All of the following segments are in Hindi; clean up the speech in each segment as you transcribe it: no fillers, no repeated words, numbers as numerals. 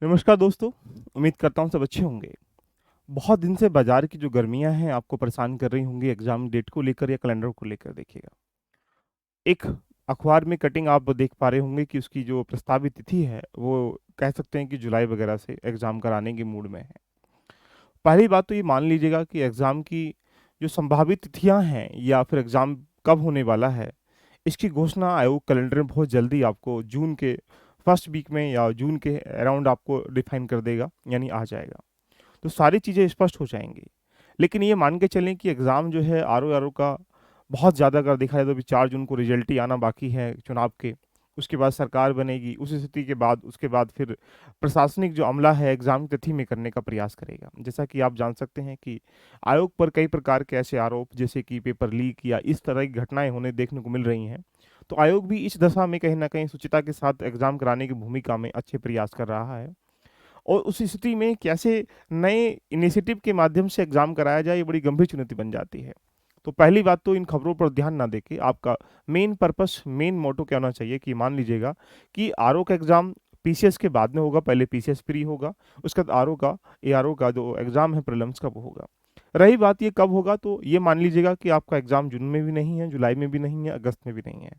नमस्कार दोस्तों, उम्मीद करता हूँ सब अच्छे होंगे। बहुत दिन से बाज़ार की जो गर्मियाँ हैं आपको परेशान कर रही होंगी एग्ज़ाम डेट को लेकर या कैलेंडर को लेकर देखिएगा। एक अखबार में कटिंग आप देख पा रहे होंगे कि उसकी जो प्रस्तावित तिथि है वो कह सकते हैं कि जुलाई वगैरह से एग्ज़ाम कराने के मूड में है। पहली बात तो ये मान लीजिएगा कि एग्ज़ाम की जो संभावित तिथियाँ हैं या फिर एग्ज़ाम कब होने वाला है, इसकी घोषणा आयोग कैलेंडर में बहुत जल्दी आपको जून के फर्स्ट वीक में या जून के अराउंड आपको डिफाइन कर देगा, यानी आ जाएगा। तो सारी चीज़ें स्पष्ट हो जाएँगी। लेकिन ये मान के चलें कि एग्ज़ाम जो है आरओ-आरओ का बहुत ज़्यादा अगर देखा जाए तो अभी 4 जून को रिज़ल्ट ही आना बाकी है चुनाव के। उसके बाद सरकार बनेगी, उस स्थिति के बाद उसके बाद फिर प्रशासनिक जो अमला है एग्ज़ाम की तिथि में करने का प्रयास करेगा। जैसा कि आप जान सकते हैं कि आयोग पर कई प्रकार के ऐसे आरोप जैसे कि पेपर लीक या इस तरह की घटनाएँ होने देखने को मिल रही हैं। तो आयोग भी इस दशा में कहीं न कहीं शुचिता के साथ एग्ज़ाम कराने की भूमिका में अच्छे प्रयास कर रहा है। और उस स्थिति में कैसे नए इनिशिएटिव के माध्यम से एग्ज़ाम कराया जाए, ये बड़ी गंभीर चुनौती बन जाती है। तो पहली बात तो इन खबरों पर ध्यान ना देके आपका मेन पर्पस, मेन मोटो क्या होना चाहिए कि मान लीजिएगा कि आरओ का एग्ज़ाम पीसीएस के बाद में होगा, पहले पीसीएस प्री होगा, उसके बाद आरओ का एआरओ का जो एग्ज़ाम है प्रीलिम्स का वो होगा। रही बात ये कब होगा तो ये मान लीजिएगा कि आपका एग्ज़ाम जून में भी नहीं है, जुलाई में भी नहीं है, अगस्त में भी नहीं है,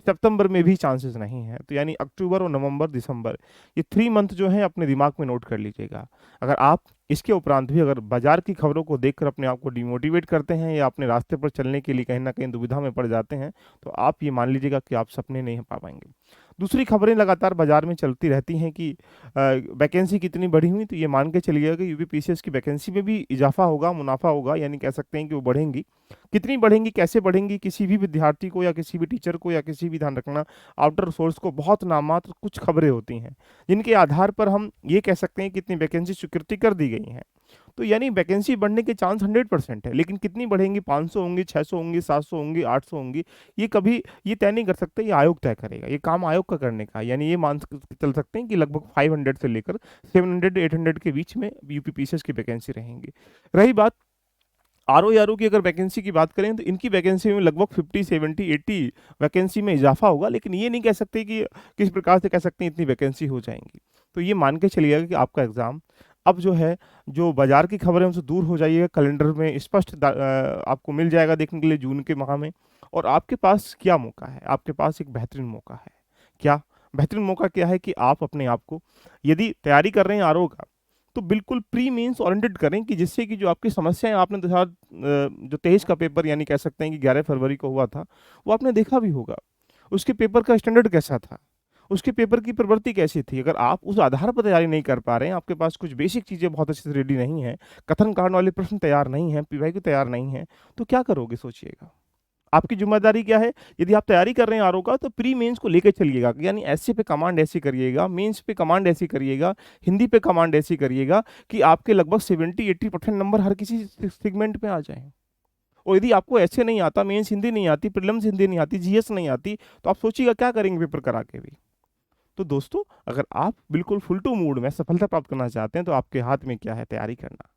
सितंबर में भी चांसेस नहीं है। तो यानी अक्टूबर और नवंबर, दिसंबर ये 3 मंथ जो है अपने दिमाग में नोट कर लीजिएगा। अगर आप इसके उपरांत भी अगर बाज़ार की खबरों को देखकर अपने आप को डिमोटिवेट करते हैं या अपने रास्ते पर चलने के लिए कहीं न कहीं दुविधा में पड़ जाते हैं, तो आप ये मान लीजिएगा कि आप सपने नहीं पा पाएँगे। दूसरी खबरें लगातार बाज़ार में चलती रहती हैं कि वैकेंसी कितनी बढ़ी हुई, तो ये मान के चलिएगा कि यूपीपीसीएस की वैकेंसी में भी इज़ाफ़ा होगा, मुनाफ़ा होगा, यानी कह सकते हैं कि वो बढ़ेंगी। कितनी बढ़ेंगी, कैसे बढ़ेंगी, किसी भी विद्यार्थी को या किसी भी टीचर को या किसी भी ध्यान रखना आउटर सोर्स को बहुत नामात्र कुछ खबरें होती हैं, जिनके आधार पर हम ये कह सकते हैं कि इतनी वैकेंसी स्वीकृति कर दी गई हैं। तो यानी वैकेंसी बढ़ने के चांस 100% है, लेकिन कितनी बढ़ेंगी, 500 होंगी, 600 होंगी, 700 होंगी, 800 होंगी, ये कभी ये तय नहीं कर सकते, ये आयोग तय करेगा। ये काम आयोग का करने का है, यानी ये मान चल सकते हैं कि लगभग 500 से लेकर 700-800 के बीच में यूपीपीसीएस की वैकेंसी रहेंगी। रही बात आरओ की अगर वैकेंसी की बात करें तो इनकी वैकेंसी में लगभग 50, 70, 80 वैकेंसी में इजाफा होगा, लेकिन ये नहीं कह सकते कि किस प्रकार से कह सकते हैं इतनी वैकेंसी हो जाएंगी। तो ये मान के चलिएगा कि आपका एग्ज़ाम अब जो है, जो बाजार की खबरें उनसे दूर हो जाइएगा, कैलेंडर में स्पष्ट आपको मिल जाएगा देखने के लिए जून के माह में। और आपके पास क्या मौका है? आपके पास एक बेहतरीन मौका है। क्या बेहतरीन मौका क्या है कि आप अपने आप को, यदि तैयारी कर रहे हैं आरओ का, तो बिल्कुल प्री मेंस ओरिएंटेड करें कि जिससे कि जो आपकी समस्याएँ आपने तो शायद जो 23 का पेपर यानी कह सकते हैं कि 11 फरवरी को हुआ था, वो आपने देखा भी होगा। उसके पेपर का स्टैंडर्ड कैसा था? उसके पेपर की प्रवृत्ति कैसी थी? अगर आप उस आधार पर तैयारी नहीं कर पा रहे हैं, आपके पास कुछ बेसिक चीज़ें बहुत अच्छे से रेडी नहीं हैं, कथन कांड वाले प्रश्न तैयार नहीं हैं, पीवाईक्यू तैयार नहीं है, तो क्या करोगे सोचिएगा? आपकी ज़िम्मेदारी क्या है? यदि आप तैयारी कर रहे हैं आरओ का तो प्री मेंस को लेके चलिएगा, यानी एसए पे कमांड ऐसी करिएगा, मेंस पे कमांड ऐसी करिएगा, हिंदी पे कमांड ऐसी करिएगा कि आपके लगभग 70-80% नंबर हर किसी सेगमेंट में आ जाएँ। और यदि आपको ऐसे नहीं आता, मेंस हिंदी नहीं आती, प्रीलिम्स हिंदी नहीं आती, जीएस नहीं आती, तो आप सोचिएगा क्या करेंगे पेपर करा के भी। तो दोस्तों, अगर आप बिल्कुल फुल टू मूड में सफलता प्राप्त करना चाहते हैं, तो आपके हाथ में क्या है? तैयारी करना।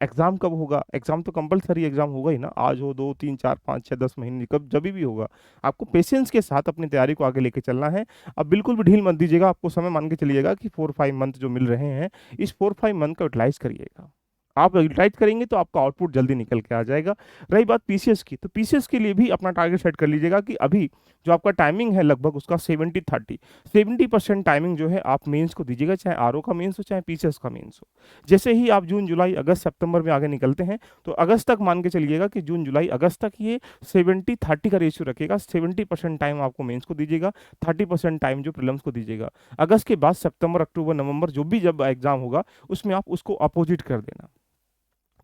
एग्ज़ाम कब होगा? एग्ज़ाम तो कंपल्सरी एग्ज़ाम होगा ही ना, आज हो, 2, 3, 4, 5, 6, 10 महीने कब जभी भी होगा। आपको पेशेंस के साथ अपनी तैयारी को आगे लेके चलना है। अब बिल्कुल भी ढील मत दीजिएगा, आपको समय मान के चलिएगा कि 4-5 मंथ जो मिल रहे हैं, इस 4-5 मंथ का यूटिलाइज़ करिएगा। आप यूटिलाइज़ करेंगे तो आपका आउटपुट जल्दी निकल के आ जाएगा। रही बात पीसीएस की, तो पीसीएस के लिए भी अपना टारगेट सेट कर लीजिएगा कि अभी जो आपका टाइमिंग है लगभग उसका 70-30, 70% टाइमिंग जो है आप मेंस को दीजिएगा, चाहे आरओ का मेंस हो, चाहे पीसीएस का मेंस हो। जैसे ही आप जून, जुलाई, अगस्त, सितंबर में आगे निकलते हैं, तो अगस्त तक मान के चलिएगा कि जून, जुलाई, अगस्त तक ये 70-30 का रेशियो रखेगा। 70% टाइम आपको मेंस को दीजिएगा, 30% टाइम जो प्रीलिम्स को दीजिएगा। अगस्त के बाद सितंबर, अक्टूबर, नवंबर जो भी जब एग्ज़ाम होगा, उसमें आप उसको अपोज़िट कर देना।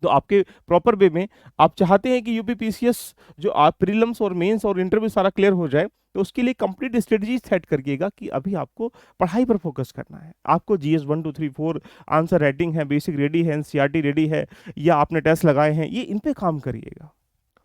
तो आपके प्रॉपर वे में आप चाहते हैं कि यूपीपीसीएस जो आप प्रीलिम्स और मेंस और इंटरव्यू सारा क्लियर हो जाए, तो उसके लिए कंप्लीट स्ट्रेटजी सेट करिएगा कि अभी आपको पढ़ाई पर फोकस करना है। आपको जीएस 1, 2, 3, 4 आंसर राइटिंग है, बेसिक रेडी है, एनसीईआरटी रेडी है, या आपने टेस्ट लगाए हैं, ये इन पे काम करिएगा।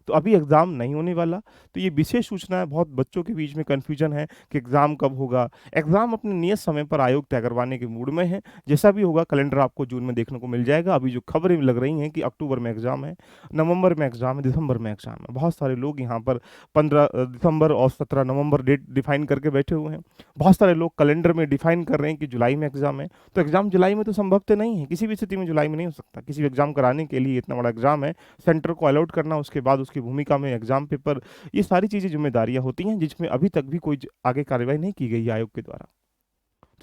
तो अभी एग्ज़ाम नहीं होने वाला। तो ये विशेष सूचना है, बहुत बच्चों के बीच में कन्फ्यूजन है कि एग्ज़ाम कब होगा। एग्ज़ाम अपने नियत समय पर आयोग तय करवाने के मूड में है। जैसा भी होगा कैलेंडर आपको जून में देखने को मिल जाएगा। अभी जो खबरें लग रही हैं कि अक्टूबर में एग्ज़ाम है, नवंबर में एग्ज़ाम है, दिसंबर में एग्ज़ाम है। बहुत सारे लोग यहाँ पर 15 दिसंबर और 17 नवंबर डेट डिफाइन करके बैठे हुए हैं। बहुत सारे लोग कैलेंडर में डिफाइन कर रहे हैं कि जुलाई में एग्ज़ाम है। तो एग्ज़ाम जुलाई में तो संभवतः नहीं है, किसी भी स्थिति में जुलाई में नहीं हो सकता। किसी भी एग्ज़ाम कराने के लिए इतना बड़ा एग्ज़ाम है, सेंटर को अलॉट करना, उसके बाद उसकी भूमिका में एग्ज़ाम पेपर, ये सारी चीज़ें ज़िम्मेदारियाँ होती हैं, जिसमें अभी तक भी कोई आगे कार्रवाई नहीं की गई है आयोग के द्वारा।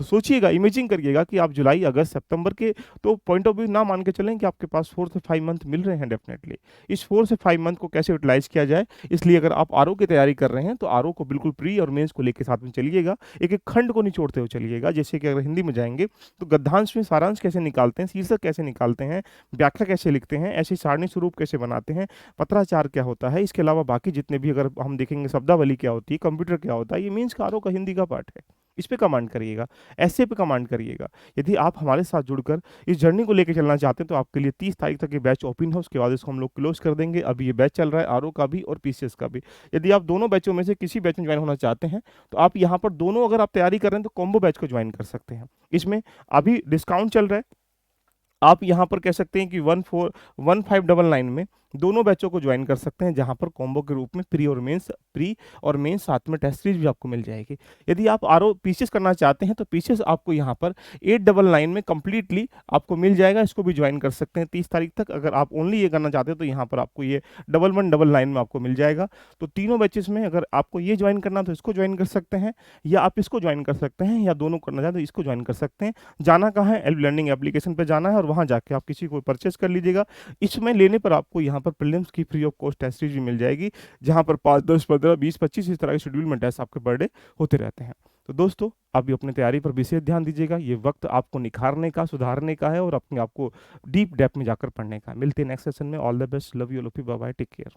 तो सोचिएगा, इमेजिन करिएगा कि आप जुलाई, अगस्त, सितंबर के तो पॉइंट ऑफ व्यू ना मान के चलें कि आपके पास 4 से 5 मंथ मिल रहे हैं डेफिनेटली। इस 4 से 5 मंथ को कैसे यूटिलाइज़ किया जाए, इसलिए अगर आप आरओ की तैयारी कर रहे हैं, तो आरओ को बिल्कुल प्री और मेंस को लेके साथ में चलिएगा। एक-एक खंड को निचोड़ते हुए चलिएगा। जैसे कि अगर हिंदी में जाएँगे, तो गद्यांश में सारांश कैसे निकालते हैं, शीर्षक कैसे निकालते हैं, व्याख्या कैसे लिखते हैं, ऐसे सारणी स्वरूप कैसे बनाते हैं, पत्राचार क्या होता है, इसके अलावा बाकी जितने भी अगर हम देखेंगे शब्दावली क्या होती है, कंप्यूटर क्या होता है, ये मेंस का आरओ का हिंदी का पार्ट है। इस पे कमांड करिएगा। ऐसे पे कमांड करिएगा। यदि आप हमारे साथ जुड़कर इस जर्नी को लेके चलना चाहते हैं, तो आपके लिए 30 तारीख तक ये बैच ओपन है, उसके बाद इसको हम लोग क्लोज़ कर देंगे। अभी ये बैच चल रहा है आरओ का भी और पीसीएस का भी। यदि आप दोनों बैचों में से किसी बैच में जॉइन होना चाहते हैं, तो आप यहाँ पर दोनों अगर आप तैयारी कर रहे हैं, तो कॉम्बो बैच को जॉइन कर सकते हैं। इसमें अभी डिस्काउंट चल रहा है। आप यहाँ पर कह सकते हैं कि 1599 में दोनों बैचों को ज्वाइन कर सकते हैं, जहाँ पर कॉम्बो के रूप में प्री और मेंस साथ में टेस्ट सीरीज भी आपको मिल जाएगी। यदि आप आरओ पीसीएस करना चाहते हैं, तो पीसीएस आपको यहाँ पर 899 में कंप्लीटली आपको मिल जाएगा। इसको भी ज्वाइन कर सकते हैं 30 तारीख तक। अगर आप ओनली ये करना चाहते हैं, तो यहाँ पर आपको ये 1199 में आपको मिल जाएगा। तो तीनों बैचेस में अगर आपको ये ज्वाइन करना, तो इसको ज्वाइन कर सकते हैं, या आप इसको ज्वाइन कर सकते हैं, या दोनों करना चाहते हैं तो इसको ज्वाइन कर सकते हैं। जाना कहाँ है, एल लर्निंग एप्लीकेशन पे जाना है और वहाँ जाके आप किसी को परचेस कर लीजिएगा। इसमें लेने पर आपको यहाँ पर प्रीलिम्स की free of cost test series भी मिल जाएगी, जहाँ पर 5, 10, 15, 20, 25 इस तरह के शेड्यूल में टेस्ट आपके पर डे होते रहते हैं। तो दोस्तों, आप भी अपनी तैयारी पर विशेष ध्यान दीजिएगा। ये वक्त आपको निखारने का, सुधारने का है और अपने आप को डीप डेप्थ में जाकर पढ़ने का है। मिलते हैं नेक्स्ट सेशन में। All the best, love you, bye bye, take care.